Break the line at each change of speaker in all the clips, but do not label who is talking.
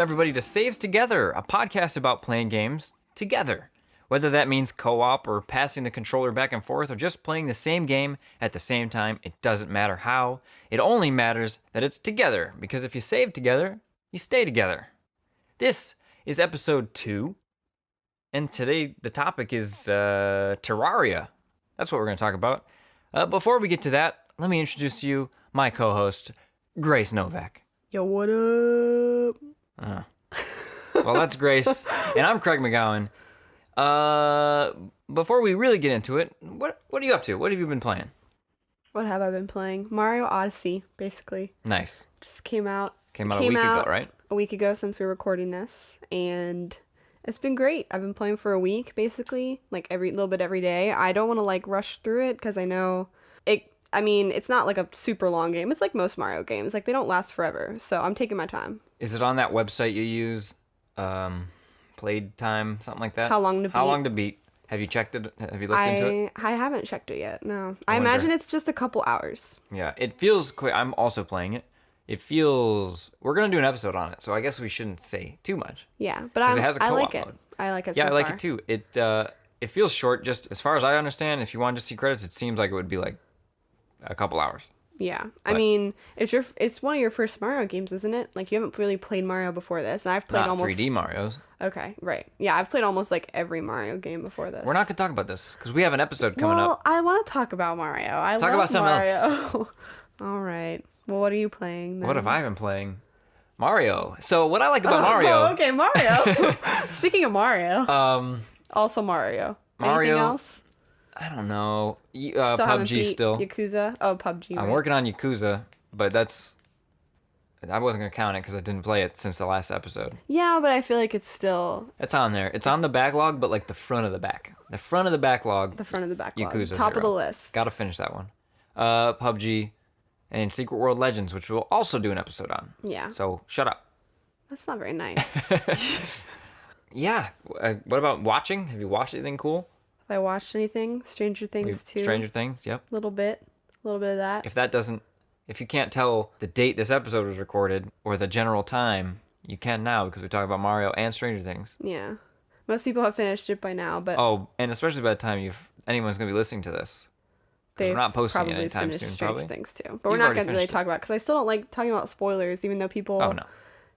everybody to Saves Together, a podcast about playing games together. Whether that means co-op or passing the controller back and forth or just playing the same game at the same time, it doesn't matter how. It only matters that it's together, because if you save together, you stay together. This is episode 2, and today the topic is Terraria. That's what we're going to talk about. Before we get to that, let me introduce to you my co-host, Grace Novak.
Yo, what up?
Well, that's Grace, and I'm Craig McGowan. Before we really get into it, what are you up to? What have you been playing?
What have I been playing? Mario Odyssey, basically.
Nice.
Just came out.
Came out a week ago, right?
A week ago since we were recording this, and it's been great. I've been playing for a week, basically, like every little bit every day. I don't want to like rush through it because I know it. I mean, it's not like a super long game. It's like most Mario games. Like, they don't last forever. So I'm taking my time.
Is it on that website you use? Played time, something like that?
How long to beat?
How long to beat? Have you checked it? Have you looked into it?
I haven't checked it yet, no. I imagine it's just a couple hours.
Yeah, it feels quick. I'm also playing it. It feels... We're going to do an episode on it, so I guess we shouldn't say too much.
Yeah, but
it has a co-op
like it.
mode.
I like it
Yeah,
so
I like
far.
it too. It feels short, just as far as I understand. If you wanted to see credits, it seems like it would be like a couple hours.
Yeah,
But,
I mean, it's one of your first Mario games, isn't it? Like, you haven't really played Mario before this, and I've played
not
almost
3D Marios.
Okay, right. Yeah, I've played almost like every Mario game before this.
We're not going to talk about this because we have an episode coming up.
Well, I want to talk about Mario. I
Talk
love
about something
Mario.
else.
All right. Well, what are you playing then?
What have I been playing? Mario. So what I like about Mario...
Oh, okay, Mario. Speaking of Mario. Also Mario.
Mario.
Anything else?
I don't know.
Still haven't
PUBG
beat
still.
Yakuza. Oh, PUBG.
I'm
right.
working on Yakuza, but I wasn't going to count it because I didn't play it since the last episode.
Yeah, but I feel like it's still
It's on there. It's on the backlog, but like the front of the back. The front of the backlog.
the front of the backlog.
Yakuza
Top
0.
of the list.
Gotta finish that one. PUBG and Secret World Legends, which we'll also do an episode on.
Yeah.
So shut up.
That's not very nice.
Yeah. What about watching? Have you watched anything cool?
Have I watched anything? Stranger Things 2.
Stranger Things, yep.
A little bit of that.
If you can't tell the date this episode was recorded or the general time, you can now because we talk about Mario and Stranger Things.
Yeah. Most people have finished it by now, but
Oh, and especially by the time anyone's going to be listening to this.
they've
we're not posting it
probably
anytime
finished
soon,
Stranger
probably.
Things too. But we're
You've
not
already
going to really
finished it.
talk about it because I still don't like talking about spoilers, even though people
Oh, no.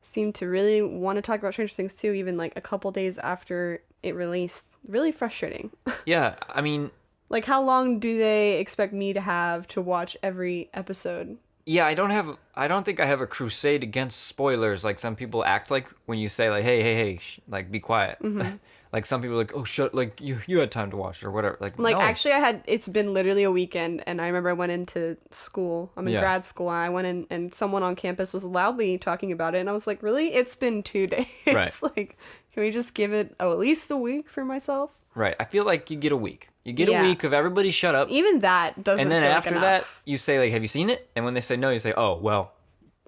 seem to really want to talk about Stranger Things 2 even like a couple days after it released. Really frustrating.
Yeah, I mean...
Like, how long do they expect me to have to watch every episode?
Yeah, I don't think I have a crusade against spoilers like some people act like when you say like, hey, like be quiet.
Mm-hmm.
Like some people are like, oh, shut, like you had time to watch it or whatever. Like no.
Actually, it's been literally a weekend, and I remember I went into school. I'm in grad school, and I went in, and someone on campus was loudly talking about it, and I was like, really? It's been 2 days.
Right.
Like, can we just give it at least a week for myself?
Right. I feel like you get a week. You get
Yeah.
a week of everybody shut up.
Even that doesn't
And then
feel
after
like
that,
enough.
you say like, have you seen it? And when they say no, you say, oh, well,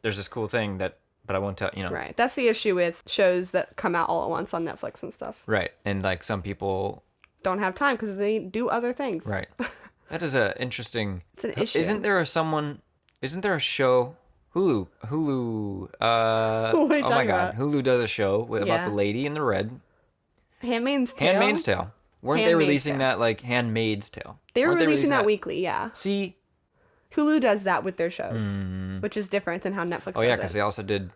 there's this cool thing but I won't tell, you know.
Right. That's the issue with shows that come out all at once on Netflix and stuff.
Right. And like some people...
Don't have time because they do other things.
Right. That is a interesting...
It's an issue.
Isn't there a show... Hulu.
What are you
Oh my
talking
God.
about?
Hulu does a show about
Yeah.
the lady in the red.
Handmaid's Tale?
Handmaid's Tale. Weren't they
Handmaid's
releasing
Tale.
that like Handmaid's Tale?
They were
Weren't
releasing that weekly, yeah.
See?
Hulu does that with their shows, which is different than how Netflix
Oh yeah,
does
because
it.
they also did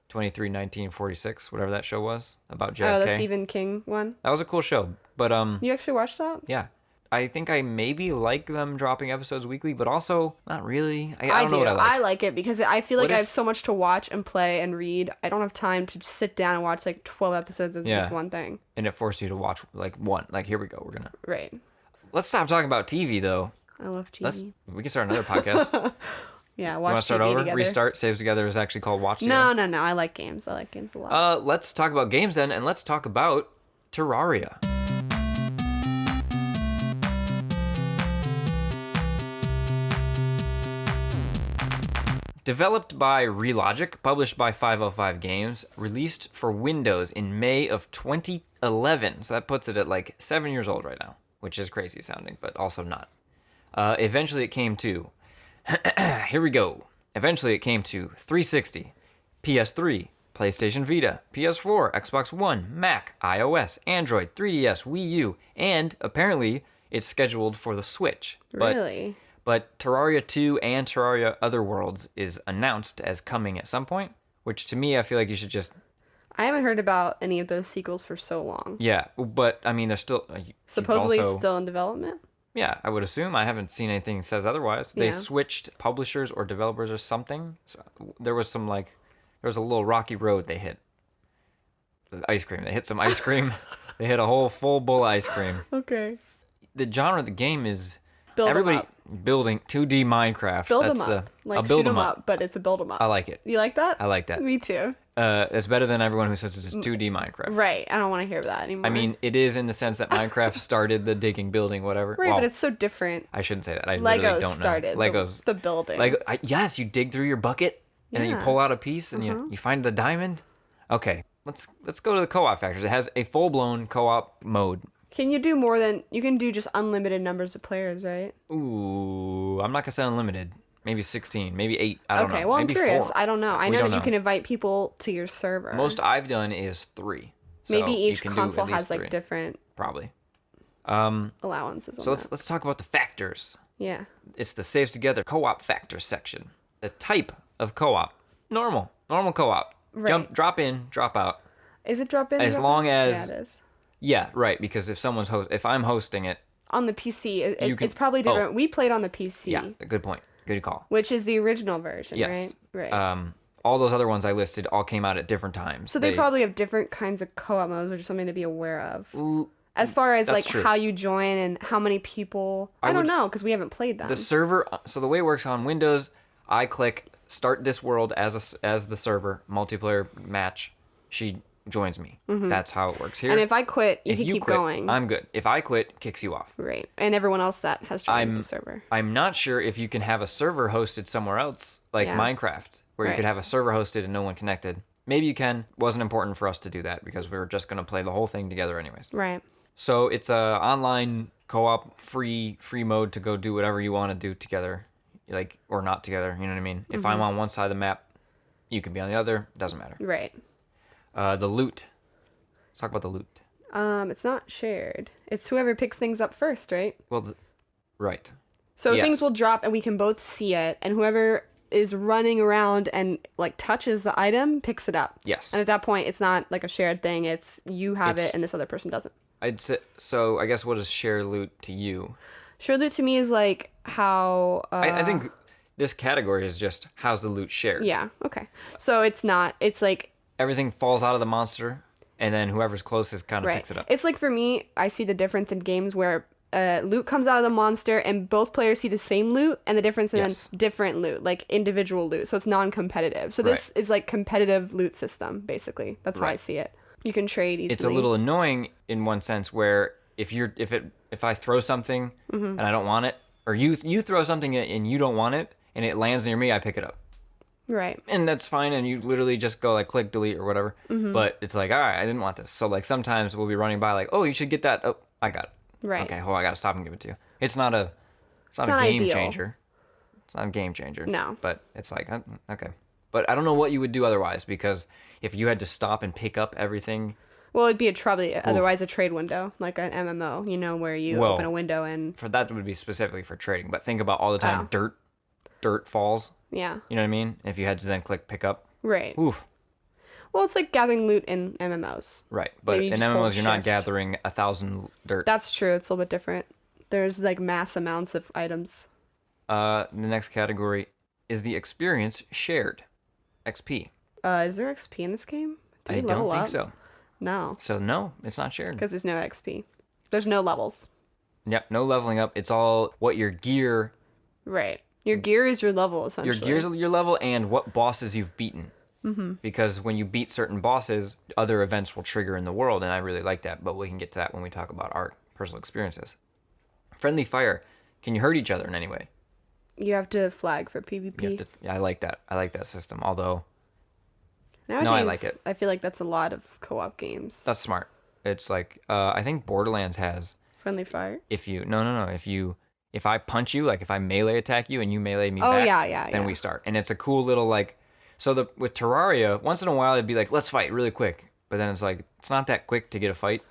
23-19-46, whatever that show was, about JFK.
Oh, the Stephen King one?
That was a cool show. But
You actually watched that?
yeah. I think I maybe like them dropping episodes weekly, but also not really. I
I
don't
do.
know what I like.
I like it because I feel like
What
I
if-
have so much to watch and play and read. I don't have time to just sit down and watch like 12 episodes of
Yeah.
this one thing.
And it forced you to watch like one. Like here we go.
Right.
Let's stop talking about TV though.
I love TV.
We can start another podcast. You
Yeah,
want
watch
to start
TV
over?
together.
Restart. Saves Together is actually called Watch Together.
No. I like games. I like games a lot.
Let's talk about games then, and let's talk about Terraria. Developed by Relogic, published by 505 Games, released for Windows in May of 2011. So that puts it at like 7 years old right now, which is crazy sounding, but also not. Eventually it came to, here we go. Eventually it came to 360, PS3, PlayStation Vita, PS4, Xbox One, Mac, iOS, Android, 3DS, Wii U, and apparently it's scheduled for the Switch.
Really?
But Terraria 2 and Terraria Otherworlds is announced as coming at some point, which to me I feel like you should just...
I haven't heard about any of those sequels for so long.
Yeah, but I mean, they're still...
Supposedly
also,
still in development?
yeah, I would assume. I haven't seen anything that says otherwise. They switched publishers or developers or something. So there was some like... There was a little rocky road they hit. The ice cream. They hit some ice cream. They hit a whole full bowl of ice cream.
Okay.
The genre of the game is...
Build 'em
everybody
up.
Building 2D Minecraft.
Build 'em
That's
up. Like
a build
shoot 'em
'em
up, but it's a build 'em up.
I like it.
You like that?
I like that.
Me too.
It's better than everyone who says it's just 2D Minecraft.
Right. I don't want to hear that anymore.
I mean, it is in the sense that Minecraft started the digging, building, whatever.
right,
Well,
but it's so different.
I shouldn't say that. I literally
Legos
don't
started
know. Legos.
the building.
Yes, you dig through your bucket and then you
Yeah.
pull out a piece and you find the diamond. Okay, let's go to the co-op factors. It has a full-blown co-op mode.
Can you do more than you can do just unlimited numbers of players, right?
Ooh, I'm not gonna say unlimited. Maybe 16, maybe 8. I don't know.
Okay, well, I'm
Maybe
curious.
4.
I don't know. I
We
know
don't
that you
know.
can invite people to your server.
Most I've done is 3. So
Maybe
you
each
can do
console
at least
has like
3,
different
probably.
allowances.
So
On that.
let's talk about the factors.
Yeah.
It's the saves together co-op factor section. The type of co-op, normal co-op.
Right.
Drop in, drop out.
Is it drop in?
As
drop
long
out?
as-
Yeah, it is.
Yeah, right. Because if I'm hosting it,
On the PC,
You can-
it's probably different. We played on the PC,
yeah, good point, good call.
which is the original version,
Yes.
right? Right.
All those other ones I listed all came out at different times.
So they probably have different kinds of co-op modes, which is something to be aware of.
Ooh,
As far as like
that's true.
how you join and how many people, I don't know because we haven't played them.
the server. So the way it works on Windows, I click start this world as the server multiplayer match. She joins me. That's how it works here.
And if I quit, you
If
can keep
quit,
going.
I'm good. If I quit, kicks you off.
Right. And everyone else that has joined the server.
I'm not sure if you can have a server hosted somewhere else, like
Yeah.
Minecraft, where you
Right.
could have a server hosted and no one connected. Maybe you can. Wasn't important for us to do that because we were just going to play the whole thing together anyways.
Right.
So it's a online co-op free mode to go do whatever you want to do together, like or not together. You know what I mean? If I'm on one side of the map, you can be on the other. Doesn't matter.
Right.
The loot. Let's talk about the loot.
It's not shared. It's whoever picks things up first, right?
Well, right.
So
Yes.
things will drop and we can both see it, and whoever is running around and like touches the item picks it up.
Yes.
And at that point, it's not like a shared thing. It's you have
It's-
it and this other person doesn't.
I'd say so. I guess what is share loot to you?
Shared loot to me is like how.
I think this category is just how's the loot shared.
Yeah. Okay. So it's not. It's like.
Everything falls out of the monster, and then whoever's closest kind of
Right.
picks it up.
It's like for me, I see the difference in games where loot comes out of the monster and both players see the same loot, and the difference in
Yes.
then different loot, like individual loot. So it's non-competitive. So this is like competitive loot system, basically. That's how I
Right.
see it. You can trade easily.
It's a little annoying in one sense where if I throw something and I don't want it, or you throw something and you don't want it and it lands near me, I pick it up.
Right.
And that's fine, and you literally just go like click delete or whatever. But it's like, all right, I didn't want this. So like sometimes we'll be running by like, oh, you should get that. Oh, I got it.
Right.
Okay, well I gotta stop and give it to you. It's not a
not
game
ideal.
changer. It's not a game changer.
No.
But it's like okay. But I don't know what you would do otherwise, because if you had to stop and pick up everything,
Well, it'd be otherwise a trade window, like an MMO, where you
Well,
open a window and
for that would be specifically for trading. But think about all the time
Oh.
dirt falls.
yeah.
You know what I mean? If you had to then click pick up.
Right.
Oof.
Well, it's like gathering loot in MMOs.
Right. But
Maybe you
in
just hold
MMOs, you're not
shift.
gathering 1,000 dirt.
That's true. It's a little bit different. There's like mass amounts of items.
The next category is the experience shared. XP.
Is there XP in this game? Do
I
we
don't
level
think
up?
so.
No,
So no, it's not shared.
because there's no XP. There's no levels.
Yep, no leveling up. It's all what your gear,
Right. Your gear is your level, essentially.
your gear's your level, and what bosses you've beaten. Because when you beat certain bosses, other events will trigger in the world, and I really like that. But we can get to that when we talk about our personal experiences. Friendly fire. Can you hurt each other in any way?
You have to flag for PvP.
You have to, yeah, I like that. I like that system. Although
Nowadays,
I like it.
I feel like that's a lot of co-op games.
that's smart. It's like I think Borderlands has.
Friendly fire.
If you no, if I punch you, like if I melee attack you and you melee me
Oh,
back,
yeah,
then
yeah.
we start. And it's a cool little like So with Terraria, once in a while it'd be like, let's fight really quick. But then it's like, it's not that quick to get a fight.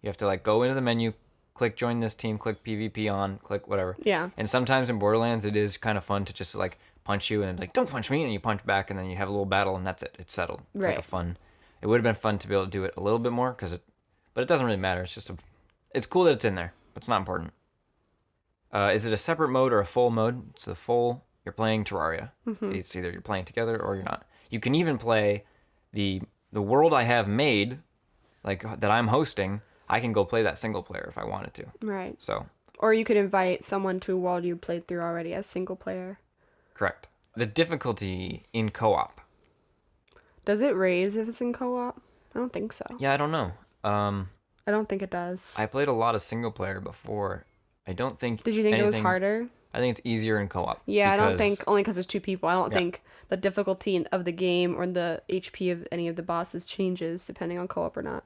You have to like go into the menu, click join this team, click PvP on, click whatever.
Yeah.
And sometimes in Borderlands it is kind of fun to just like punch you and like, don't punch me, and you punch back, and then you have a little battle, and that's it. It's settled. It's like a fun. It would have been fun to be able to do it a little bit more but it doesn't really matter. It's just it's cool that it's in there, but it's not important. Is it a separate mode or a full mode? It's the full. You're playing Terraria. It's either you're playing together or you're not. You can even play the world I have made, like that I'm hosting. I can go play that single player if I wanted to.
Right.
So.
Or you could invite someone to a world you played through already as single player.
Correct. The difficulty in co-op.
Does it raise if it's in co-op? I don't think so.
Yeah, I don't know.
I don't think it does.
I played a lot of single player before. I don't think.
Did you think it was harder?
I think it's easier in co-op.
Yeah, I don't think, only because there's two people. I don't think the difficulty of the game or the HP of any of the bosses changes depending on co-op or not.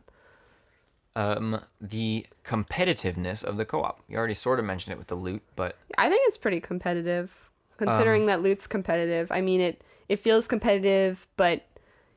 The competitiveness of the co-op. You already sort of mentioned it with the loot, but
I think it's pretty competitive, considering that loot's competitive. I mean, it feels competitive, but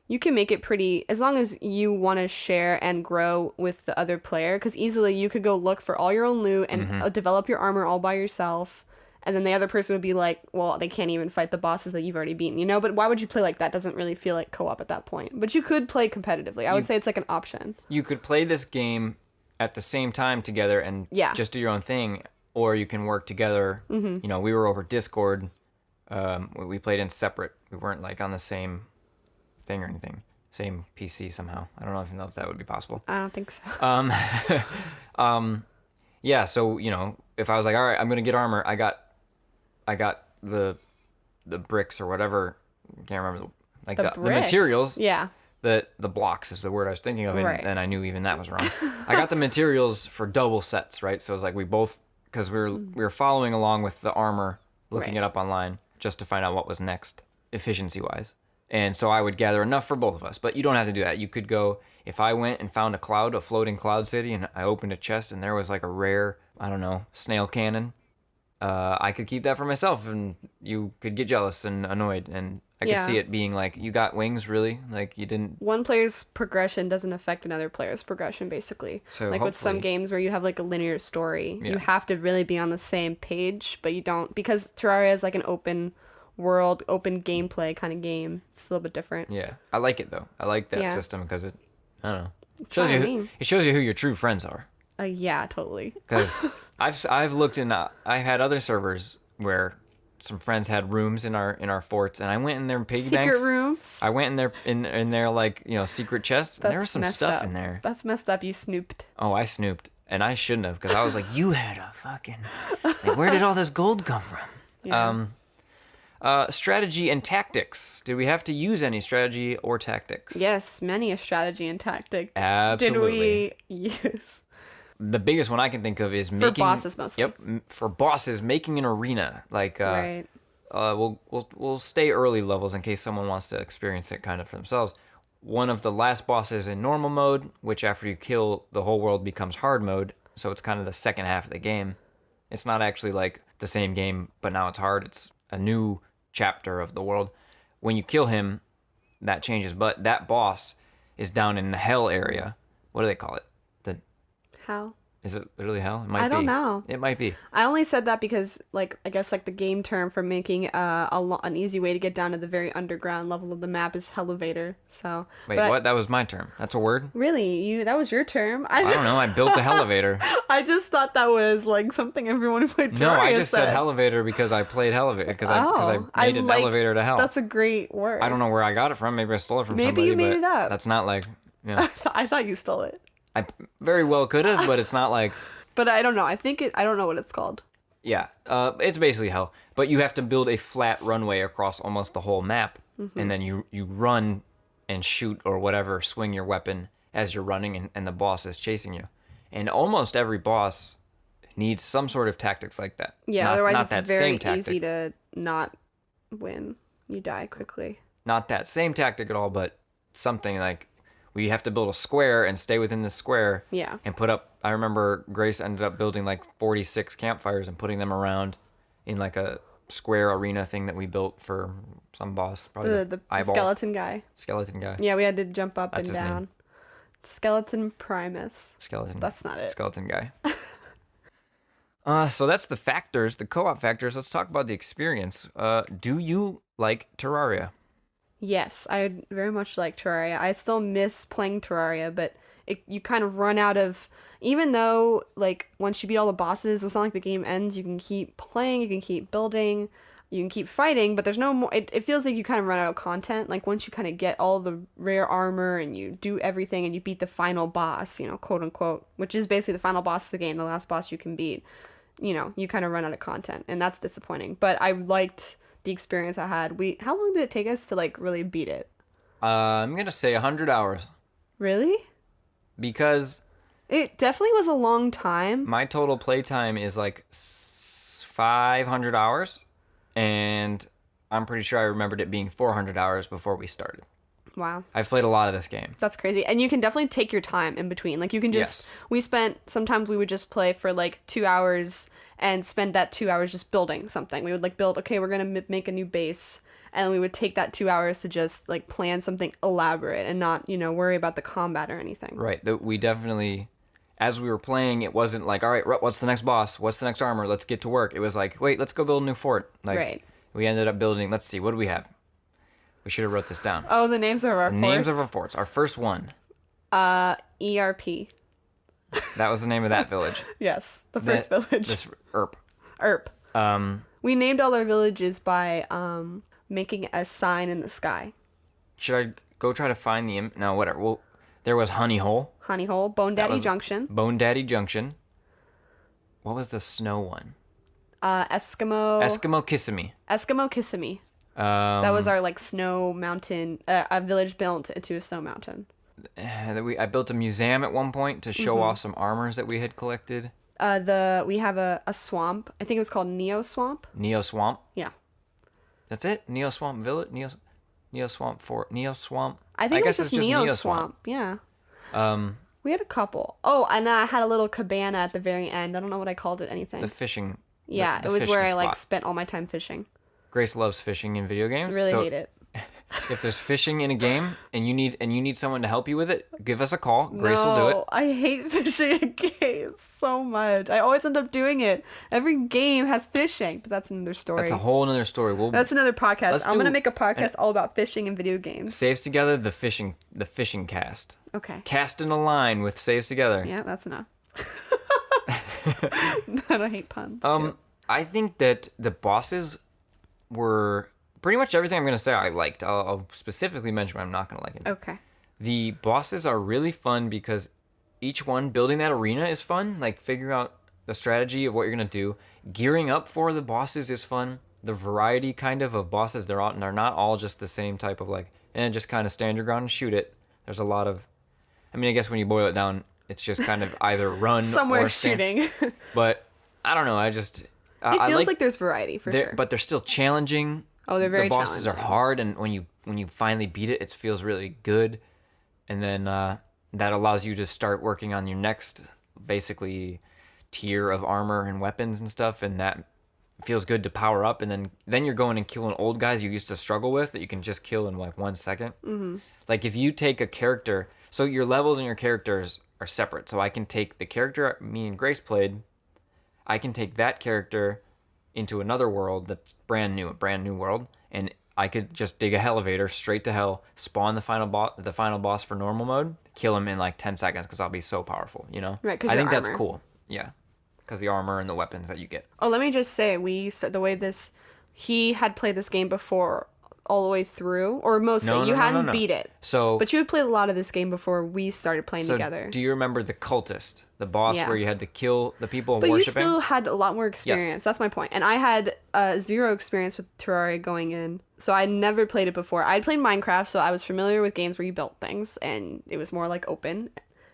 you can make it pretty, as long as you want to share and grow with the other player, because easily you could go look for all your own loot and develop your armor all by yourself, and then the other person would be like, well, they can't even fight the bosses that you've already beaten, you know? But why would you play like that? Doesn't really feel like co-op at that point. But you could play competitively. I would say it's like an option.
You could play this game at the same time together and just do your own thing, or you can work together. You know, we were over Discord. We played in separate. We weren't like on the same thing or anything. Same PC somehow. I don't know if that would be possible.
I don't think so.
Yeah, so, you know, if I was like, all right, I'm going to get armor, I got the bricks or whatever. I can't remember the materials.
Yeah.
The blocks is the word I was thinking of, and I knew even that was wrong. I got the materials for double sets, right? So it was like we both, because we were following along with the armor, looking it up online just to find out what was next, efficiency-wise. And so I would gather enough for both of us. But you don't have to do that. You could go, if I went and found a floating cloud city, and I opened a chest and there was like a rare, I don't know, snail cannon, I could keep that for myself, and you could get jealous and annoyed, and I could see it being like, you got wings, really? Like, you didn't...
One player's progression doesn't affect another player's progression, basically. So like with some games where you have like a linear story, you have to really be on the same page, but you don't, because Terraria is like an open world, open gameplay kind of game. It's a little bit different.
Yeah. I like it, though. I like that system because it, I don't know. It shows you who your true friends are.
Yeah, totally.
Because I've looked in, I had other servers where some friends had rooms in our forts, and I went in their piggy banks.
Secret rooms.
I went in their like, you know, secret chests, and there was some stuff in there.
That's messed up. You snooped.
Oh, I snooped, and I shouldn't have, because I was like, you had a fucking, like, where did all this gold come from?
Yeah.
Strategy and tactics. Did we have to use any strategy or tactics?
Yes, many a strategy and tactic.
Absolutely.
Did we use?
The biggest one I can think of is making...
For bosses, mostly.
Yep, for bosses, making an arena. Like, we'll stay early levels in case someone wants to experience it kind of for themselves. One of the last bosses in normal mode, which after you kill, the whole world becomes hard mode, so it's kind of the second half of the game. It's not actually like the same game, but now it's hard. It's a new chapter of the world. When you kill him, that changes, but that boss is down in the hell area. What do they call it?
Hell.
Is it literally hell? It might be.
I don't know.
It might be.
I only said that because, like, I guess, like, the game term for making an easy way to get down to the very underground level of the map is Hellevator. So.
Wait, what? That was my term. That's a word?
Really? That was your term?
I don't know. I built the Hellevator.
I just thought that was, like, something everyone who played Terraria
No, I just said Hellevator because I played Hellevator. Because I made an elevator to hell.
That's a great word.
I don't know where I got it from. Maybe I stole it from somebody.
Maybe you made it up.
That's not like, you know.
I thought you stole it.
I very well could have, but it's not like...
But I don't know. I don't know what it's called.
Yeah, it's basically hell. But you have to build a flat runway across almost the whole map, and then you run and shoot or whatever, swing your weapon as you're running, and the boss is chasing you. And almost every boss needs some sort of tactics like that.
Yeah, otherwise it's very easy to not win. You die quickly.
Not that same tactic at all, but something like... We have to build a square and stay within the square.
Yeah.
And put up... I remember Grace ended up building like 46 campfires and putting them around in like a square arena thing that we built for some boss. Probably
The
eyeball
skeleton guy.
skeleton guy.
Yeah, we had to jump up
That's
and
his name.
down. Skeleton Primus.
Skeleton.
That's not it.
Skeleton guy. So that's the factors, the co-op factors. Let's talk about the experience. Do you like Terraria?
Yes, I very much like Terraria. I still miss playing Terraria, but you kind of run out of, even though like once you beat all the bosses, it's not like the game ends. You can keep playing, you can keep building, you can keep fighting, but there's no more. It feels like you kind of run out of content. Like once you kind of get all the rare armor and you do everything and you beat the final boss, quote unquote, which is basically the final boss of the game, the last boss you can beat. You kind of run out of content, and that's disappointing. But I liked the experience I had. How long did it take us to like really beat it?
I'm gonna say 100 hours
Really?
because
It definitely was a long time.
my total playtime is like 500 hours, and I'm pretty sure I remembered it being 400 hours before we started.
Wow.
I've played a lot of this game.
That's crazy. And you can definitely take your time in between. Like you can just,
Yes.
sometimes we would just play for like 2 hours and spend that 2 hours just building something. We would like build, okay, we're going to make a new base. And we would take that 2 hours to just like plan something elaborate and not, worry about the combat or anything.
Right. We definitely, as we were playing, it wasn't like, all right, what's the next boss? What's the next armor? Let's get to work. It was like, wait, let's go build a new fort. Like,
Right.
We ended up building, let's see, what do we have? We should have wrote this down.
Oh, the names of our forts?
Names of our forts. Our first one.
ERP.
That was the name of that village.
Yes, the first village.
This ERP.
ERP.
Um,
We named all our villages by making a sign in the sky.
should I go try to find no, whatever. Well, there was Honey Hole.
Honey Hole, Bone
That
Daddy
was
Junction,
Bone Daddy Junction. What was the snow one?
Eskimo
Kissimmee.
Kissimmee.
Um,
That was our like snow mountain, a village built into a snow mountain.
I built a museum at one point to show off some armors that we had collected.
We have a swamp. I think it was called Neo Swamp.
Neo Swamp.
Yeah.
That's it? Neo Swamp Village? Neo Swamp Fort? Neo Swamp?
I think it was
guess
just
it's
Neo Swamp. Yeah. We had a couple. Oh, and then I had a little cabana at the very end. I don't know what I called it. Anything.
The fishing.
Yeah,
the
it was where
fishing
I like
spot.
spent all my time fishing.
Grace loves fishing in video games.
Really
so
hate it.
if there's fishing in a game and you need someone to help you with it, give us a call. Grace will do it.
I hate fishing in games so much. I always end up doing it. Every game has fishing, but that's another story.
That's a whole other story.
That's another podcast.
Let's
I'm gonna
do
make a podcast all about fishing in video games.
Saves Together, the fishing cast.
Okay.
Cast in a line with Saves Together.
Yeah, that's enough. I don't hate puns. Too.
I think that the bosses were pretty much everything I'm going to say I liked. I'll specifically mention what I'm not going to like it.
Okay.
The bosses are really fun because each one, building that arena is fun. Like figuring out the strategy of what you're going to do. Gearing up for the bosses is fun. The variety kind of bosses, they're not all just the same type of like, and just kind of stand your ground and shoot it. There's a lot of, I mean, I guess when you boil it down, it's just kind of either run
Somewhere
or stand.
shooting.
But I don't know. I
Feels like there's variety for sure.
But they're still challenging.
Oh, they're very
The bosses
challenging.
are hard, and when you finally beat it, it feels really good. And then that allows you to start working on your next, basically, tier of armor and weapons and stuff, and that feels good to power up. And then you're going and killing old guys you used to struggle with that you can just kill in like 1 second. Mm-hmm. Like if you take a character, so your levels and your characters are separate. So I can take the character me and Grace played. I can take that character into another world that's brand new, a brand new world, and I could just dig a elevator straight to hell, spawn the final boss for normal mode, kill him in like 10 seconds because I'll be so powerful,
Right, 'cause
I
your
think that's
armor.
cool. Yeah, because the armor and the weapons that you get.
Oh, let me just say, the way he had played this game before all the way through, or mostly. You hadn't beat it.
So,
But you had played a lot of this game before we started playing together.
do you remember the cultist, the boss
Yeah.
where you had to kill the people
But
worshiping?
you still had a lot more experience. That's my point. And I had zero experience with Terraria going in. So I never played it before. I'd played Minecraft, so I was familiar with games where you built things, and it was more like open.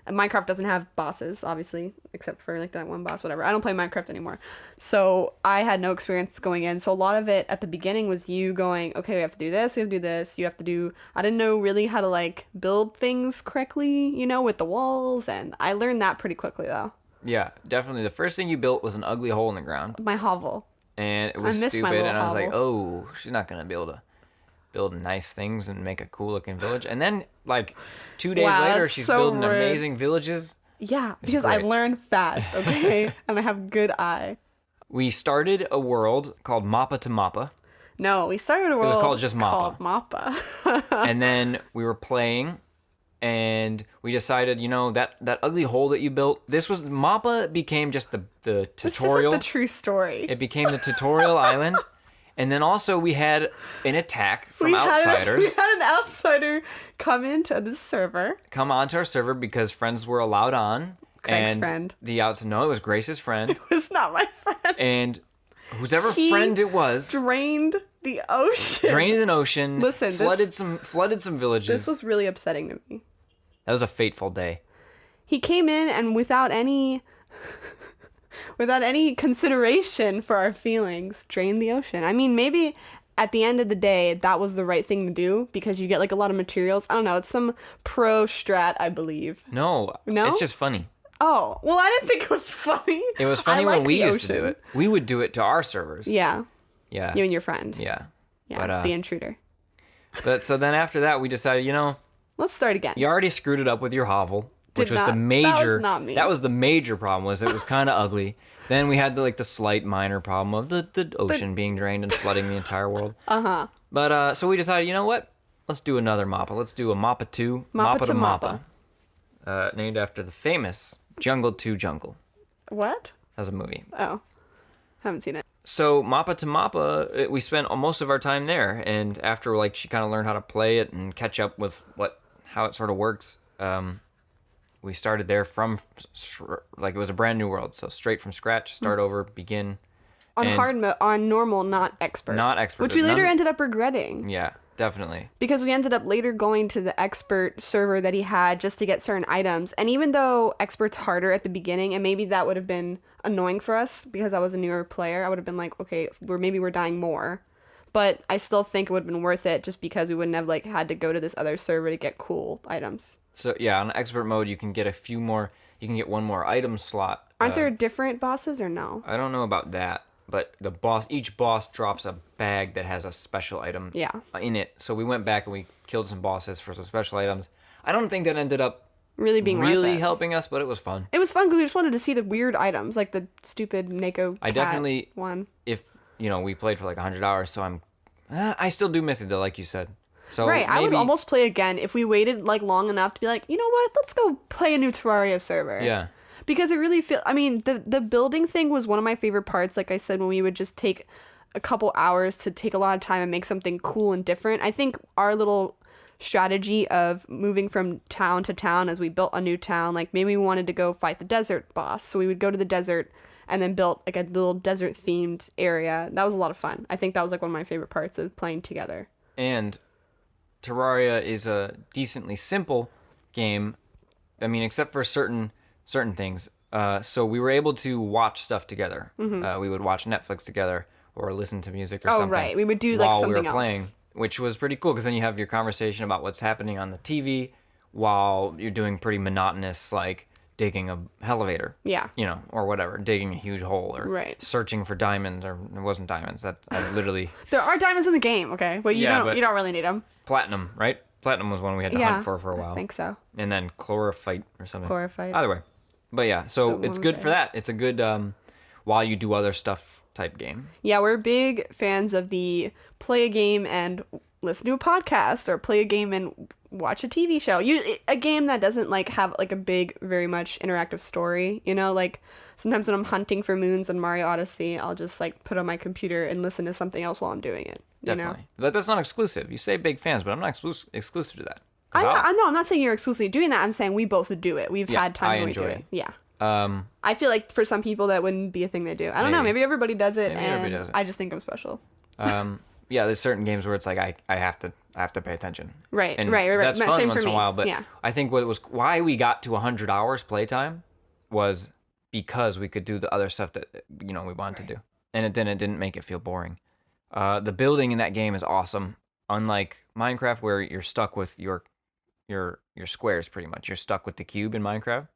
And Minecraft doesn't have bosses, obviously, except for like that one boss, whatever. I don't play Minecraft anymore. So I had no experience going in. So a lot of it at the beginning was you going, okay, we have to do this, we have to do this, you have to do... I didn't know really how to like build things correctly, with the walls, and I learned that pretty quickly though.
Yeah, definitely. The first thing you built was an ugly hole in the ground.
My hovel.
and it was
I miss my
stupid.
little
And I was like,
hovel.
oh, she's not gonna be able to build nice things and make a cool looking village. And then like 2 days
Wow,
later,
that's
she's
so
building
rude.
amazing villages.
Yeah, because I
great.
learn fast, okay? And I have good eye.
We started a world called Mappa to Mappa,
No, we started a world
called just Mappa.
called Mappa.
and then we were playing, and we decided, that ugly hole that you built. This was Mappa became just the
It's just
tutorial.
like the true story.
It became the tutorial island, and then also we had an attack from
we
outsiders
had an outsider come into the server.
come onto our server because friends were allowed on.
Craig's
and
friend.
No, it was Grace's friend.
It was not my friend.
And whoever
He
friend it was
drained the ocean.
drained an ocean,
Listen,
flooded some villages.
This was really upsetting to me.
That was a fateful day.
He came in and without any consideration for our feelings, drained the ocean. I mean, maybe at the end of the day, that was the right thing to do because you get like a lot of materials. I don't know. It's some pro strat, I believe.
No,
No?
it's just funny.
Oh, well, I didn't think it was funny.
It was
I
funny when
like
we
the
used to do
ocean.
it. We would do it to our servers.
Yeah,
Yeah.
you and your friend.
Yeah.
Yeah,
But,
the intruder.
But so then after that, we decided,
Let's start again.
you already screwed it up with your hovel, which
Did
was
not.
the major.
That was not me.
That was the major problem. Was it was kind of ugly. Then we had the slight minor problem of the ocean being drained and flooding the entire world. But so we decided, you know what? Let's do another Mappa. Let's do a Mappa 2.
Mappa
to
to
Mappa. Named after the famous Jungle 2 Jungle.
What?
That was a movie.
Oh, haven't seen it.
So Mappa to Mappa, we spent most of our time there, and after she kind of learned how to play it and catch up with how it sort of works, we started there from it was a brand new world, so straight from scratch, start over, begin.
On
And-
hard mode, on normal, not expert.
Not expert.
Which we later
None-
ended up regretting.
Yeah, definitely.
Because we ended up later going to the expert server that he had just to get certain items. And even though expert's harder at the beginning, and maybe that would have been annoying for us because I was a newer player, I would have been like, okay, we're dying more. But I still think it would have been worth it just because we wouldn't have had to go to this other server to get cool items.
So yeah, on expert mode, you can get you can get one more item slot.
Aren't there different bosses or no?
I don't know about that, but each boss drops a bag that has a special item
Yeah.
in it. So we went back and we killed some bosses for some special items. I don't think that ended up
Really being worth
really
it.
helping us, but it was fun.
It was fun because we just wanted to see the weird items, like the stupid Neko
I
cat
definitely-
one.
If we played for 100 hours, so I still do miss it though, like you said. So
Right, I would
maybe-
almost play again if we waited long enough to be like, you know what, let's go play a new Terraria server.
Yeah.
Because it really the building thing was one of my favorite parts, like I said, when we would just take a couple hours to take a lot of time and make something cool and different. I think our little strategy of moving from town to town as we built a new town, like maybe we wanted to go fight the desert boss, so we would go to the desert and then built a little desert themed area. That was a lot of fun. I think that was one of my favorite parts of playing together.
And Terraria is a decently simple game. I mean, except for certain things. So we were able to watch stuff together. We would watch Netflix together or listen to music or
Oh,
something.
right. We would do,
while
something
we were playing,
else.
which was pretty cool because then you have your conversation about what's happening on the TV while you're doing pretty monotonous, digging a elevator.
Yeah.
Or whatever, digging a huge hole or
Right.
searching for diamonds, or it wasn't diamonds. That I literally
There are diamonds in the game, okay? But you
Yeah,
don't
but-
you don't really need them.
platinum, right? Platinum was one we had to
Yeah.
hunt for a while.
I think so.
And then chlorophyte or something.
Chlorophyte.
Either way. But yeah, so
Don't
it's
want
good
that.
for that. It's a good while you do other stuff type game.
Yeah, we're big fans of the play a game and listen to a podcast, or play a game and watch a TV show. A game that doesn't have a big, very much interactive story. Sometimes when I'm hunting for moons on Mario Odyssey, I'll just put on my computer and listen to something else while I'm doing it.
Definitely. But that's not exclusive. You say big fans, but I'm not exclusive to that. 'Cause
I know. I'm not saying you're exclusively doing that. I'm saying we both do it. We've
Yeah,
had time
I
when we do
enjoy
it.
it.
Yeah.
I'll-
I feel like for some people that wouldn't be a thing they do. I don't know.
Maybe.
Maybe everybody does it,
Maybe
and
everybody does it.
I just think I'm special.
yeah, there's certain games where it's I have to pay attention.
Right,
And
right.
That's fun
Same
once
for
in a
me.
while, but
Yeah.
I think why we got to 100 hours playtime was because we could do the other stuff that we wanted to do, and it didn't make it feel boring. The building in that game is awesome. Unlike Minecraft, where you're stuck with your squares, pretty much. You're stuck with the cube in Minecraft.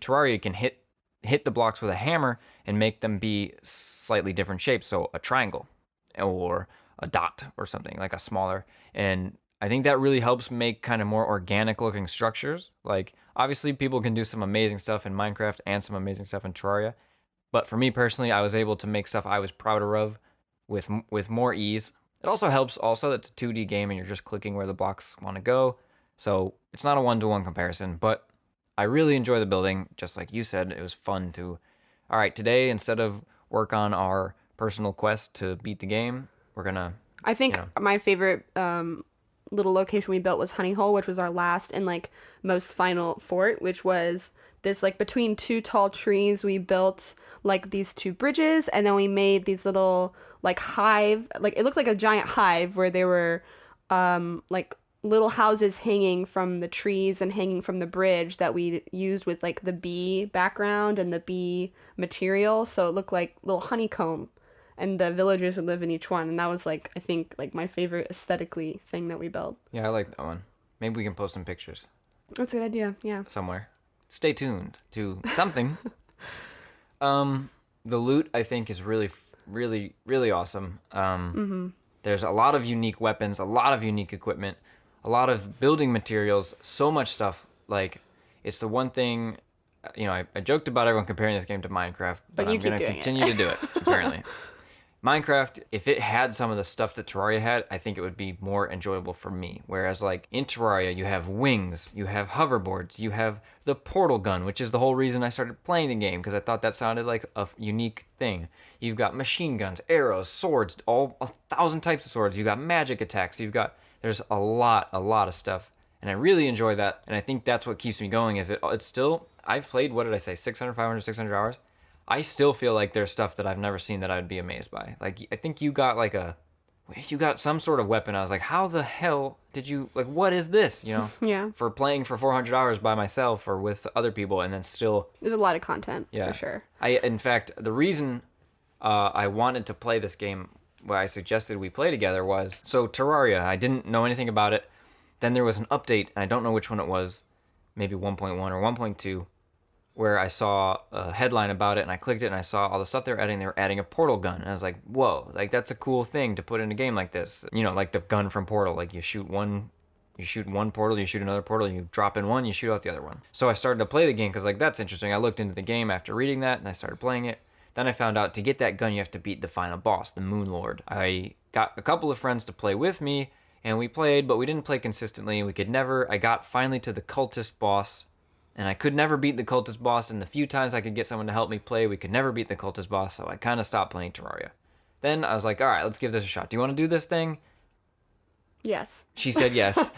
Terraria can hit the blocks with a hammer, and make them be slightly different shapes. So a triangle or a dot or something like a smaller. And I think that really helps make kind of more organic looking structures. Like obviously people can do some amazing stuff in Minecraft and some amazing stuff in Terraria. But for me personally, I was able to make stuff I was prouder of with more ease. It also helps also that it's a 2D game and you're just clicking where the blocks want to go. So it's not a one-to-one comparison, but I really enjoy the building. Just like you said, it was fun to, all right, today instead of work on our personal quest to beat the game, we're gonna,
I think my favorite little location we built was Honey Hole, which was our last and like most final fort, which was this like between two tall trees. We built like these two bridges, and then we made these little like hive, like it looked like a giant hive where there were like little houses hanging from the trees and hanging from the bridge that we used with like the bee background and the bee material, so it looked like little honeycomb, and the villagers would live in each one. And that was like, I think like my favorite aesthetically thing that we built.
Yeah, I like that one. Maybe we can post some pictures
That's a good idea. Yeah.
somewhere. Stay tuned to something. The loot I think is really, really, really awesome. There's a lot of unique weapons, a lot of unique equipment, a lot of building materials, so much stuff. Like, it's the one thing, you know, I joked about everyone comparing this game to Minecraft, but
you
I'm going
keep
to
doing
continue to do it, apparently. Minecraft, if it had some of the stuff that Terraria had, I think it would be more enjoyable for me. Whereas, like, in Terraria, you have wings, you have hoverboards, you have the portal gun, which is the whole reason I started playing the game, because I thought that sounded like a unique thing. You've got machine guns, arrows, swords, all 1,000 types of swords. You've got magic attacks. There's a lot of stuff. And I really enjoy that. And I think that's what keeps me going, is it's still, I've played, what did I say, 600, 500, 600 hours? I still feel like there's stuff that I've never seen that I'd be amazed by. Like, I think you got some sort of weapon. I was like, how the hell did you, like, what is this, you know?
Yeah.
For playing for 400 hours by myself or with other people, and then still.
There's a lot of content,
Yeah.
for sure.
In fact, the reason I wanted to play this game, what I suggested we play together was, so Terraria, I didn't know anything about it. Then there was an update, and I don't know which one it was, maybe 1.1 or 1.2, where I saw a headline about it, and I clicked it, and I saw all the stuff they were adding. They were adding a portal gun, and I was like, whoa, like, that's a cool thing to put in a game like this. You know, like the gun from Portal, like you shoot one portal, you shoot another portal, you drop in one, you shoot out the other one. So I started to play the game, because, like, that's interesting. I looked into the game after reading that, and I started playing it. Then I found out to get that gun, you have to beat the final boss, the Moon Lord. I got a couple of friends to play with me, and we played, but we didn't play consistently. I got finally to the cultist boss, and I could never beat the cultist boss, and the few times I could get someone to help me play, we could never beat the cultist boss, so I kind of stopped playing Terraria. Then I was like, all right, let's give this a shot. Do you want to do this thing?
Yes.
She said yes.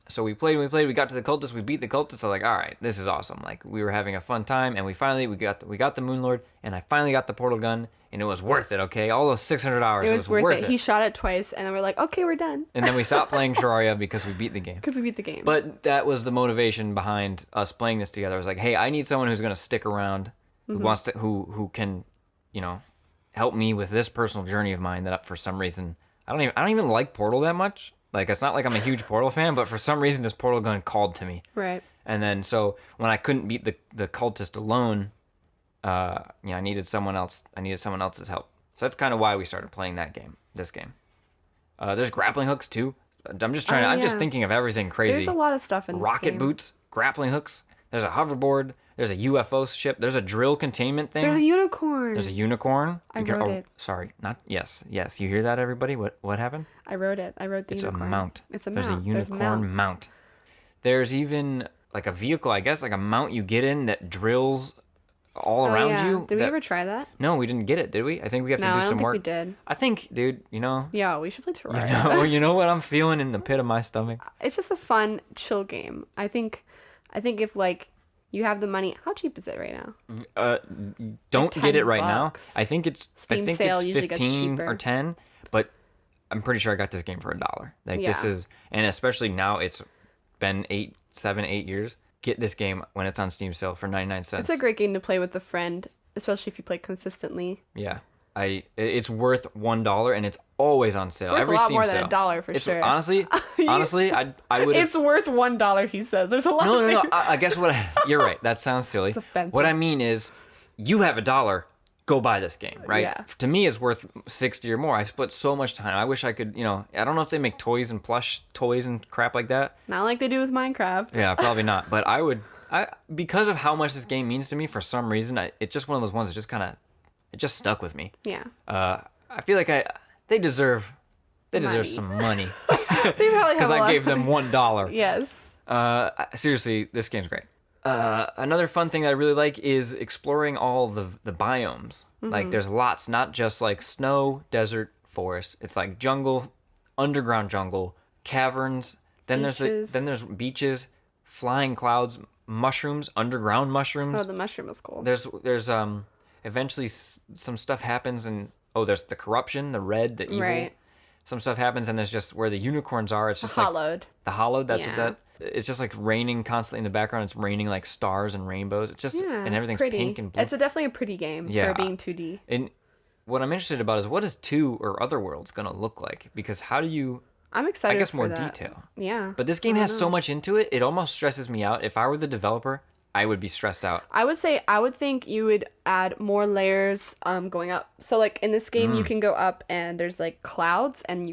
So we played, we got to the cultist, we beat the cultist. I was like, all right, this is awesome. Like, we were having a fun time, and we got the Moon Lord, and I finally got the portal gun, and it was worth it, okay? All those 600 hours,
It was worth it. He shot it twice, and then we're like, okay, we're done.
And then we stopped playing Terraria because we beat the game.
Because we beat the game.
But that was the motivation behind us playing this together. I was like, hey, I need someone who's going to stick around, who can, you know, help me with this personal journey of mine that for some reason, I don't even like Portal that much. Like, it's not like I'm a huge Portal fan, but for some reason this portal gun called to me.
Right.
And then so when I couldn't beat the cultist alone, I needed someone else. I needed someone else's help. So that's kind of why we started playing this game. There's grappling hooks too. I'm just thinking of everything crazy.
There's a lot of stuff in this
Rocket
game.
boots, grappling hooks. There's a hoverboard. There's a UFO ship. There's a drill containment thing.
There's a unicorn.
There's a unicorn.
I wrote it.
Sorry, not yes. Yes, you hear that, everybody? What happened?
I wrote it. I wrote the unicorn.
It's a mount.
It's a
There's
mount.
a unicorn mount. There's even like a vehicle, I guess, like a mount you get in that drills all around you.
Did we ever try that?
No, we didn't get it, did we? I think we have to do some work.
I don't think we did.
I think, dude, you know.
Yeah, we should play Terraria.
You know what I'm feeling in the pit of my stomach?
It's just a fun, chill game. I think if like you have the money, how cheap is it right now?
Don't
like
get it right
$10.
now. I think it's
Steam sale usually gets
15
cheaper.
or 10, but I'm pretty sure I got this game for $1. Like this is, and especially now it's been 7, 8 years. Get this game when it's on Steam sale for 99 cents.
It's a great game to play with a friend, especially if you play consistently.
Yeah. It's worth $1 and it's always on sale.
It's worth
Every
a lot
Steam
more
sale.
than $1 for sure.
Honestly, I would.
It's worth $1. He says. There's a lot.
No. I guess you're right. That sounds silly.
It's offensive.
What I mean is, you have $1, go buy this game, right?
Yeah.
To me, it's worth 60 or more. I put so much time. I wish I could, I don't know if they make toys and plush toys and crap like that.
Not like they do with Minecraft.
Yeah, probably not. But because of how much this game means to me, for some reason, it's just one of those ones that just it just stuck with me.
Yeah.
I feel like they deserve
Money.
some money
They probably have
because
a
I
lot
gave them $1.
Yes.
Seriously, this game's great. Another fun thing that I really like is exploring all the biomes. Like, there's lots, not just like snow, desert, forest. It's like jungle, underground jungle, caverns. Then
Beaches.
there's beaches, flying clouds, mushrooms, underground mushrooms.
Oh, the mushroom was cool.
There's eventually some stuff happens, and there's the corruption, the red, the evil.
Right.
Some stuff happens, and there's just where the unicorns are. It's just
Hollowed.
the hollowed. That's what
Yeah.
It's just like raining constantly in the background. It's raining like stars and rainbows. It's just
Yeah,
and
it's
everything's
pretty.
pink and blue.
It's definitely a pretty game
Yeah.
for being 2D.
And what I'm interested about is what is 2 or other worlds gonna look like? Because how do you?
I'm
I
excited
guess
for
more
that.
detail.
Yeah.
But this game has so much into it. It almost stresses me out. If I were the developer, I would be stressed out.
I would think you would add more layers going up. So like in this game you can go up and there's like clouds and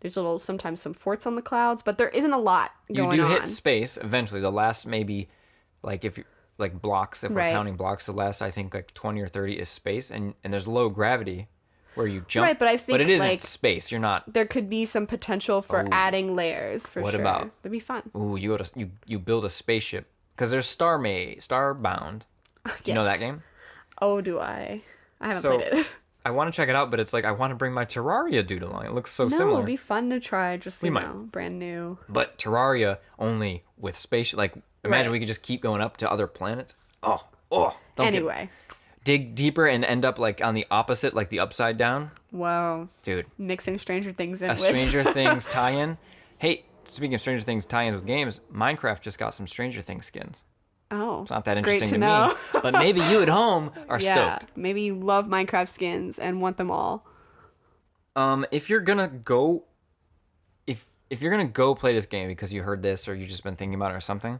there's sometimes some forts on the clouds, but there isn't a lot
You
going
do
on.
hit space eventually. The last maybe, like if you like blocks, if we're
Right.
counting blocks, the last I think like 20 or 30 is space, and there's low gravity where you jump.
Right, but I think,
it isn't
like,
space. You're not.
There could be some potential for adding layers for
What
sure.
about-
That'd be fun.
Ooh, you build a spaceship because there's Starbound. Do you know that
Yes.
game?
Oh, do I? I haven't
So
played it.
I want to check it out, but it's like I want to bring my Terraria dude along. It looks so
No,
similar.
it'd be fun to try. Just
We
you
might.
know, brand new.
But Terraria only with space. Like imagine
Right.
we could just keep going up to other planets. Don't get-
Anyway,
dig deeper and end up like on the opposite, like the upside down,
whoa,
dude.
mixing Stranger Things in
A
with.
Stranger Things tie-in. Hey, speaking of Stranger Things tie-ins with games, Minecraft just got some Stranger Things skins.
Oh,
It's not that
great
interesting
to
to
know.
me, but maybe you at home are
Yeah,
stoked.
maybe you love Minecraft skins and want them all.
If you're gonna go, if you're gonna go play this game because you heard this or you've just been thinking about it or something,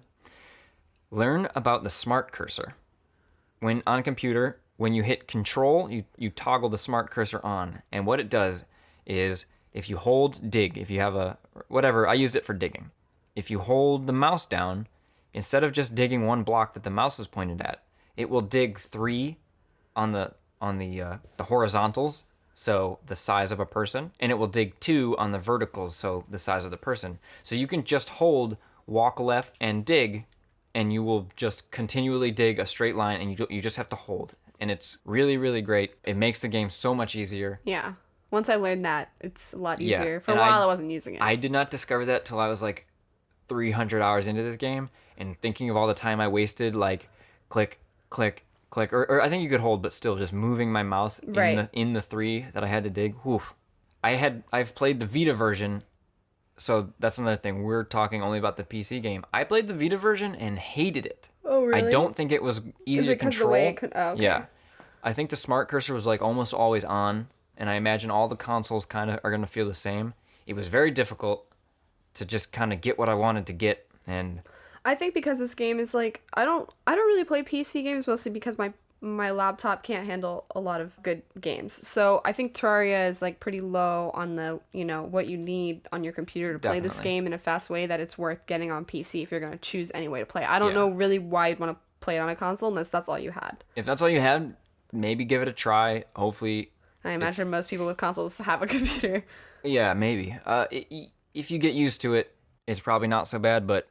learn about the smart cursor. When on a computer, when you hit Control, you toggle the smart cursor on, and what it does is if you hold dig, if you have a whatever, I used it for digging. If you hold the mouse down, instead of just digging one block that the mouse is pointed at, it will dig 3 on the horizontals, so the size of a person, and it will dig 2 on the verticals, so the size of the person. So you can just hold walk left and dig, and you will just continually dig a straight line, and you just have to hold. And it's really, really great. It makes the game so much easier.
Yeah. Once I learned that, it's a lot
Yeah,
easier. For a
and
while, I wasn't using it.
I did not discover that till I was like 300 hours into this game, and thinking of all the time I wasted, like click, click, click, or I think you could hold, but still just moving my mouse
Right.
in the 3 that I had to dig. Whew. I've played the Vita version, so that's another thing. We're talking only about the PC game. I played the Vita version and hated it.
Oh, really?
I don't think it was easy
Is
to
it 'cause the
control.
way it could- oh, okay.
Yeah. I think the smart cursor was like almost always on, and I imagine all the consoles kind of are going to feel the same. It was very difficult to just kind of get what I wanted to get, and
I think because this game is like I don't really play PC games mostly because my laptop can't handle a lot of good games. So I think Terraria is like pretty low on the, what you need on your computer to play this
Definitely.
game in a fast way that it's worth getting on PC if you're going to choose any way to play. I don't
Yeah.
know really why you'd want to play it on a console unless that's all you had.
if that's all you had, maybe give it a try. Hopefully,
I imagine most people with consoles have a computer.
yeah, maybe. If you get used to it, it's probably not so bad, but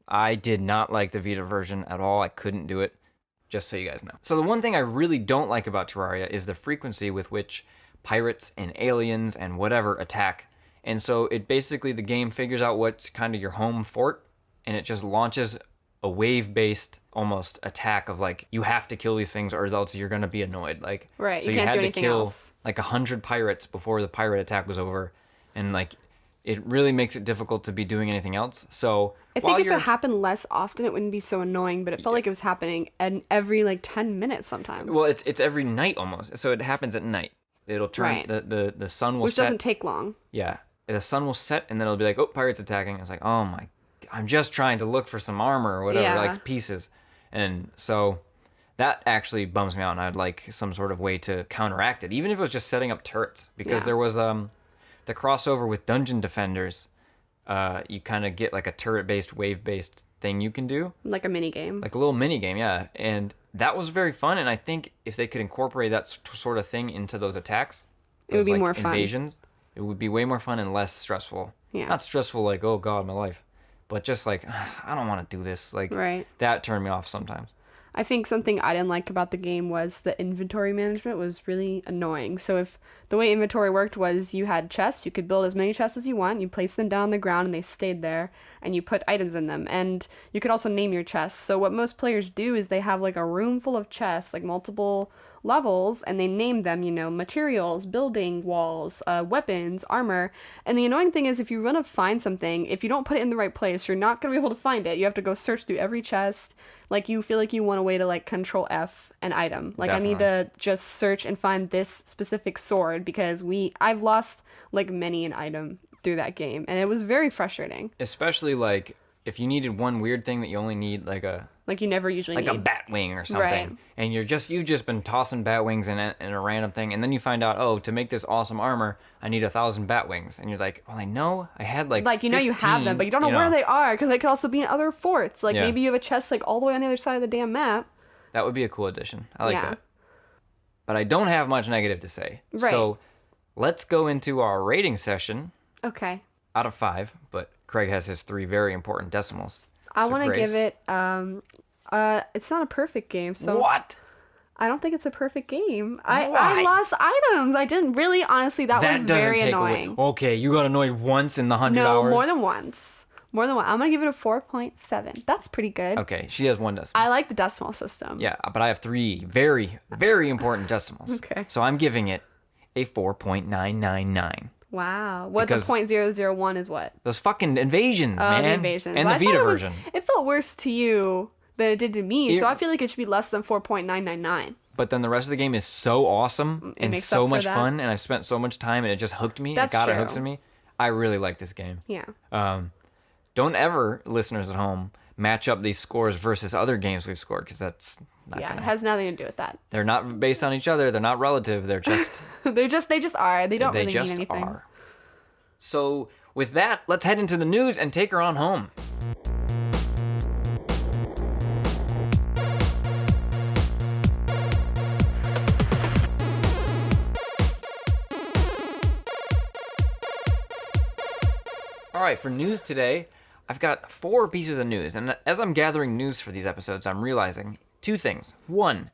I did not like the Vita version at all. I couldn't do it, just so you guys know. So the one thing I really don't like about Terraria is the frequency with which pirates and aliens and whatever attack. And so the game figures out what's kind of your home fort, and it just launches a wave-based almost attack of like, you have to kill these things or else you're going to be annoyed. Like,
Right,
so
you can't
had
do
to
anything
kill
else.
like 100 pirates before the pirate attack was over, and like it really makes it difficult to be doing anything else. So
I think if it happened less often, it wouldn't be so annoying, but it felt like it was happening every like 10 minutes sometimes.
well, it's every night almost. So it happens at night. It'll turn
Right.
the sun will
which
set.
doesn't take long.
Yeah, the sun will set, and then it'll be like, oh, pirates attacking. It's like, oh my, I'm just trying to look for some armor or whatever,
Yeah.
like pieces, and so That actually bums me out, and I'd like some sort of way to counteract it, even if it was just setting up turrets. Because
Yeah.
there was the crossover with Dungeon Defenders. You kind of get like a turret-based, wave-based thing you can do,
Like a mini game.
like a little mini game, yeah. And that was very fun. And I think if they could incorporate that sort of thing into those attacks,
It would
those,
be
like,
more fun.
invasions, it would be way more fun and less stressful.
Yeah.
Not stressful like, oh god, my life, but just like, I don't want to do this. Like
Right.
that turned me off sometimes.
I think something I didn't like about the game was the inventory management was really annoying. So if the way inventory worked was you had chests, you could build as many chests as you want, you place them down on the ground and they stayed there, and you put items in them. And you could also name your chests. So what most players do is they have like a room full of chests, like multiple levels, and they name them, materials, building walls, weapons, armor. And the annoying thing is if you want to find something, if you don't put it in the right place, you're not going to be able to find it. You have to go search through every chest. Like, you feel like you want a way to, like, Control F an item. Like,
Definitely.
I need to just search and find this specific sword because I've lost, like, many an item through that game. And it was very frustrating.
Especially like if you needed one weird thing that you only need like a
Like, you never usually
a
need.
bat wing or something,
Right.
and you've just been tossing bat wings in a random thing, and then you find out, oh, to make this awesome armor, I need 1,000 bat wings, and you're like, well, I know I had like
Like, you have
15,
them, but you don't know where they are because they could also be in other forts. Like,
Yeah.
maybe you have a chest, like, all the way on the other side of the damn map.
That would be a cool addition. I like
Yeah.
that. But I don't have much negative to say.
Right.
So let's go into our rating session
Okay.
out of 5. But Craig has his 3 very important decimals.
I
So
want to
Grace.
give it, it's not a perfect game, so
What?
I don't think it's a perfect game. I
Why?
lost items. I didn't really, honestly, that was very annoying.
Okay, you got annoyed once in the 100
No,
hours.
more than once. More than one. I'm going to give it a 4.7. That's pretty good.
Okay, she has 1 decimal.
I like the decimal system.
Yeah, but I have 3 very, very important decimals.
Okay.
So I'm giving it a 4.999.
Wow. What
Because-
the .001 is what?
Those fucking invasions, man.
The invasions.
And the
I thought
Vita
it was-
version.
It felt worse to you than it did to me, so
It-
I feel like it should be less than 4.999.
But then the rest of the game is so awesome and
makes
so
up for
much
that.
fun, and I've spent so much time, and it just hooked me.
That's
it got
true.
it hooks in me. I really like this game.
Yeah.
Don't ever, listeners at home, match up these scores versus other games we've scored, because that's not
Yeah, it
gonna.
has nothing to do with that.
They're not based on each other. They're not relative. They're just
they just are. They don't
they
really
just
mean anything.
are. So with that, let's head into the news and take her on home. All right, for news today, I've got 4 pieces of news. And as I'm gathering news for these episodes, I'm realizing 2 things. 1,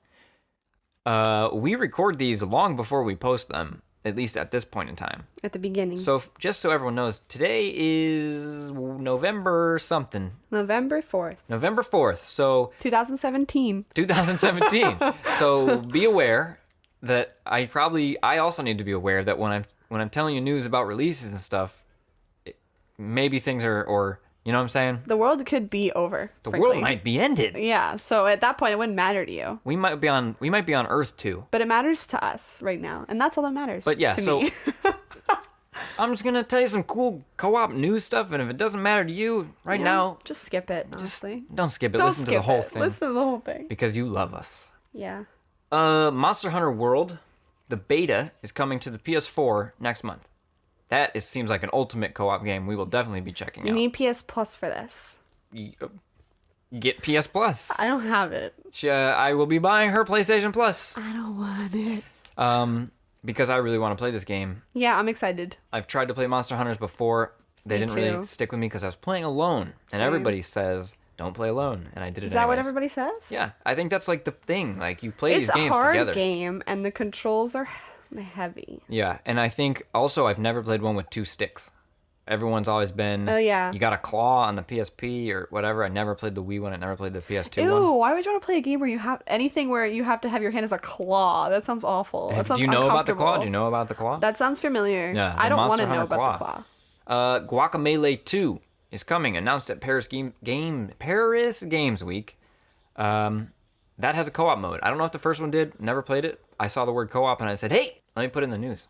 we record these long before we post them, at least at this point in time.
At the beginning.
So just so everyone knows, today is November something.
November 4th,
November 4th. So
2017.
2017. So be aware that I also need to be aware that when I'm telling you news about releases and stuff, maybe things are, or you know what I'm saying?
The world could be over.
The
frankly.
world might be ended.
Yeah, so at that point it wouldn't matter to you.
We might be on Earth too.
But it matters to us right now, and that's all that matters.
But yeah,
to
so
me.
I'm just gonna tell you some cool co-op news stuff, and if it doesn't matter to you right now,
just skip it, honestly.
don't skip it.
Don't
Listen
skip
to the whole
it.
thing
Listen to the whole thing.
because you love us.
Yeah.
Monster Hunter World, the beta is coming to the PS4 next month. That seems like an ultimate co-op game. We will definitely be checking
You
out.
need PS Plus for this.
Get PS Plus.
I don't have it.
I will be buying her PlayStation Plus
I don't want it.
because I really want to play this game.
Yeah, I'm excited.
I've tried to play Monster Hunters before. They
Me
didn't really
too.
stick with me because I was playing alone, and
Same.
everybody says don't play alone, and I did it.
Is that what
anyways.
everybody says?
Yeah, I think that's like the thing. Like you play
It's
these games
a hard
together.
game, and the controls are heavy.
Yeah, and I think also I've never played one with 2 sticks. Everyone's always been.
Oh, yeah.
You got a claw on the PSP or whatever. I never played the Wii one. I never played the PS2
Ew,
one.
why would you want to play a game where you have anything where you have to have your hand as a claw? That sounds awful. That sounds
Do you know about the claw?
uncomfortable.
Do you know about the claw?
That sounds familiar.
Yeah,
I
the
don't want
Monster
to know
Hunter
about the
claw.
claw.
Guacamelee 2 is coming, announced at Paris Games Week. That has a co-op mode. I don't know if the first one did. Never played it. I saw the word co-op and I said, hey, let me put it in the news.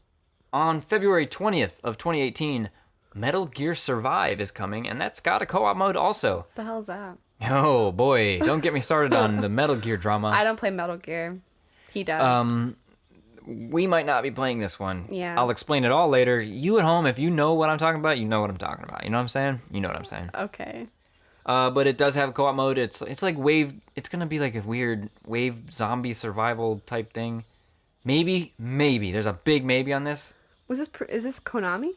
On February 20th of 2018, Metal Gear Survive is coming, and that's got a co-op mode also.
The hell's that?
Oh boy, don't get me started on the Metal Gear drama.
I don't play Metal Gear. He does.
We might not be playing this one.
Yeah.
I'll explain it all later. You at home, if you know what I'm talking about, you know what I'm talking about. You know what I'm saying? You know what I'm saying.
Okay.
But it does have co-op mode. It's like wave. It's gonna be like a weird wave zombie survival type thing. Maybe. There's a big maybe on this.
Is this Konami?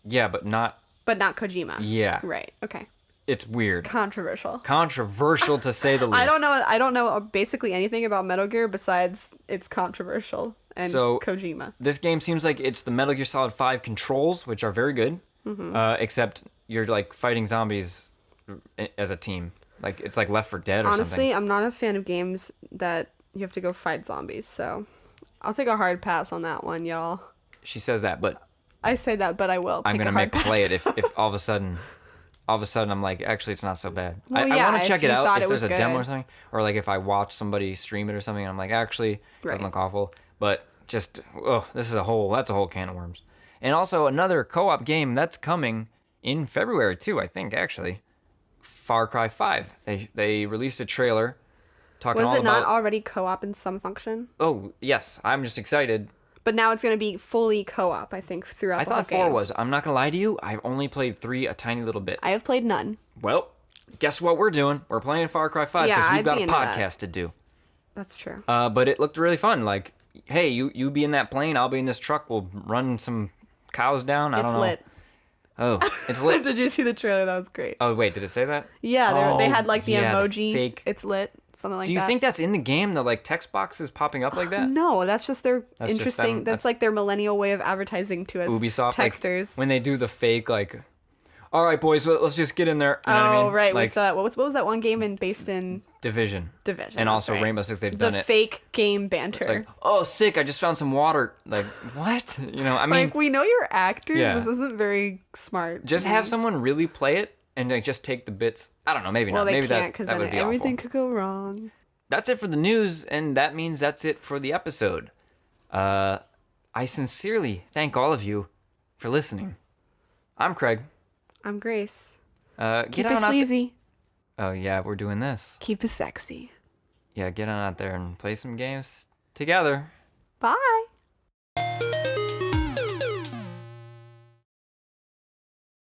Yeah, but not.
But not Kojima.
Yeah.
Right. Okay.
It's weird.
Controversial.
Controversial to say the least.
I don't know basically anything about Metal Gear besides it's controversial and Kojima.
This game seems like it's the Metal Gear Solid 5 controls, which are very good. Except you're like fighting zombies as a team. Like it's like Left 4 Dead or something.
Honestly, I'm not a fan of games that you have to go fight zombies, so I'll take a hard pass on that one, y'all.
She says that, but
I say that, but I will.
I'm gonna make
pass.
play it if all of a sudden I'm like, actually, it's not so bad.
Well,
I
yeah,
want to check
if
it
you
out
thought
if
it
there's a
was
demo or
good.
something, or like if I watch somebody stream it or something, and I'm like, actually, it doesn't
Right.
look awful. But just, that's a whole can of worms. And also another co-op game that's coming in February too, I think actually. Far Cry 5. They released a trailer talking all
Was it
about.
not already co-op in some function?
Oh yes, I'm just excited.
But now it's going to be fully co-op, I think, throughout
I
the whole
thought 4
game.
was. I'm not gonna lie to you. I've only played 3 a tiny little bit.
I have played none.
Well, guess what we're doing? We're playing Far Cry 5
Yeah,
because we've
I'd
got
be
a
into that.
podcast to do.
That's true.
But it looked really fun. Like, hey, you be in that plane, I'll be in this truck. We'll run some cows down. I
It's
don't know.
lit.
Oh, it's lit.
Did you see the trailer? That was great.
Oh wait, did it say that?
Yeah, they
Oh,
had like the
yeah, the
emoji.
fake.
It's lit. Something like that.
Do you think that's in the game? The like text boxes popping up like that?
No, that's just their
That's just
interesting.
them-
That's
that's
like their millennial way of advertising to us
Ubisoft, like,
texters.
when they do the fake like, all right, boys, let's just get in there. You know what I mean?
Right.
Like
With what was that one game based in
Division.
Division?
And
that's
also
right.
Rainbow Six. They've
The
done it.
fake game banter.
Like, oh, sick! I just found some water. Like, what? You know, I mean,
Like, we know you're actors.
Yeah.
This isn't very smart.
just have someone really play it and like just take the bits. I don't know, maybe
Well,
not.
they
Maybe
can't because
that
then
would be
everything
awful.
could go wrong.
That's it for the news, and that means that's it for the episode. I sincerely thank all of you for listening. I'm Craig.
I'm Grace.
Get
Keep
on
it
out
sleazy.
Oh yeah, we're doing this.
Keep it sexy.
Yeah, get on out there and play some games together.
Bye.